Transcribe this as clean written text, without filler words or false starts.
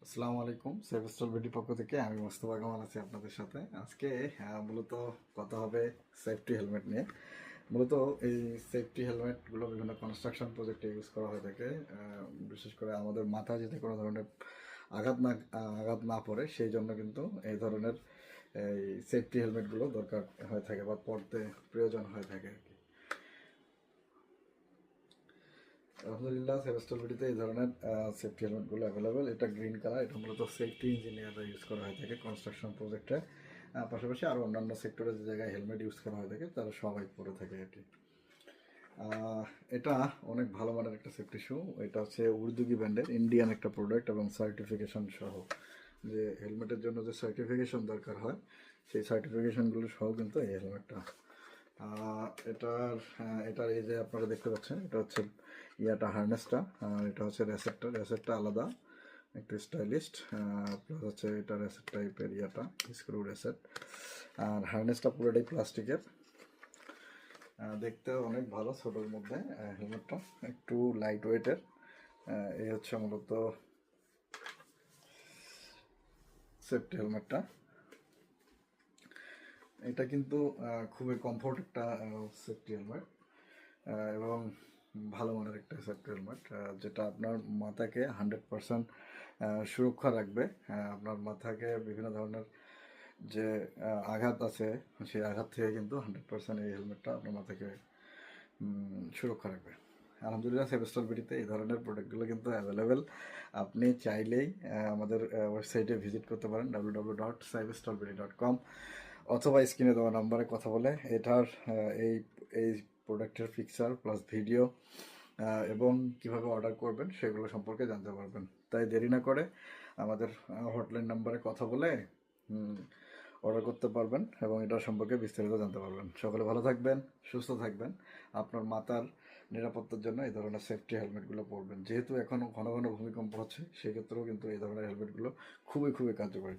আসসালামু আলাইকুম, সেভেস্টল বিডি পক্ষ থেকে আমি মোস্তফা কামাল আছি আপনাদের সাথে। আজকে মূলত কথা হবে সেফটি হেলমেট নিয়ে। মূলত এই সেফটি হেলমেটগুলো বিভিন্ন কনস্ট্রাকশন প্রজেক্টে ইউজ করা হয়ে থাকে। বিশেষ করে আমাদের মাথায় যাতে কোনো ধরনের আঘাত না পড়ে সেই জন্য কিন্তু এই ধরনের এই সেফটি হেলমেটগুলো দরকার হয়ে থাকে বা পড়তে প্রয়োজন হয়ে থাকে আর কি। আলহামদুলিল্লাহ, সেভেস্টল বিডিতে এই ধরনের সেফটি হেলমেটগুলো অ্যাভেলেবেল। এটা গ্রিন কালার, এটা মূলত সেফটি ইঞ্জিনিয়াররা ইউজ করা হয়ে থাকে কনস্ট্রাকশন প্রজেক্টে। পাশাপাশি আরও অন্যান্য সেক্টরে যে জায়গায় হেলমেট ইউজ করা হয়ে থাকে তারা সবাই পরে থাকে আর কি। এটা অনেক ভালো মানের একটা সেফটি শু। এটা হচ্ছে উর্দুগি ব্র্যান্ডের ইন্ডিয়ান একটা প্রোডাক্ট এবং সার্টিফিকেশন সহ, যে হেলমেটের জন্য যে সার্টিফিকেশন দরকার হয় সেই সার্টিফিকেশনগুলো সহ কিন্তু এই হেলমেটটা। এটার এই যে আপনারা দেখতে পাচ্ছেন, এটা হচ্ছে হার্নেসটা, আর এটা হচ্ছে রেসেটটা আলাদা, একটু স্টাইলিস্ট। প্লাস হচ্ছে এটা রেসেট টাইপের স্ক্রু রেসেট। আর হার্নেসটা পুরোটাই প্লাস্টিকের, দেখতে অনেক ভালো, ছোটোর মধ্যে। হেলমেটটা একটু লাইট ওয়েটের। এই হচ্ছে মূলত সেফটি হেলমেটটা। এটা কিন্তু খুবই কমফোর্ট একটা সেফটি হেলমেট এবং ভালো মানের একটা সেফটি হেলমেট, যেটা আপনার মাথাকে 100% সুরক্ষা রাখবে। আপনার মাথাকে বিভিন্ন ধরনের যে আঘাত আছে সেই আঘাত থেকে কিন্তু 100% এই হেলমেটটা আপনার মাথাকে সুরক্ষা রাখবে। আলহামদুলিল্লাহ, সেভেস্টল বিডিতে এই ধরনের প্রোডাক্টগুলো কিন্তু অ্যাভেলেবেল। আপনি চাইলেই আমাদের ওয়েবসাইটে ভিজিট করতে পারেন www.savestolbidi.com, অথবা স্ক্রিনে দেওয়া নাম্বারে কথা বলে এটার এই এই প্রোডাক্টের পিকচার প্লাস ভিডিও এবং কিভাবে অর্ডার করবেন সেগুলো সম্পর্কে জানতে পারবেন। তাই দেরি না করে আমাদের হটলাইন নাম্বারে কথা বলে অর্ডার করতে পারবেন এবং এটা সম্পর্কে বিস্তারিত জানতে পারবেন। সকলে ভালো থাকবেন, সুস্থ থাকবেন। আপনার মাথার নিরাপত্তার জন্য এই ধরনের সেফটি হেলমেটগুলো পরবেন। যেহেতু এখন ঘন ঘন ভূমিকম্প হচ্ছে, সেক্ষেত্রেও কিন্তু এই ধরনের হেলমেটগুলো খুবই খুবই কার্যকরী।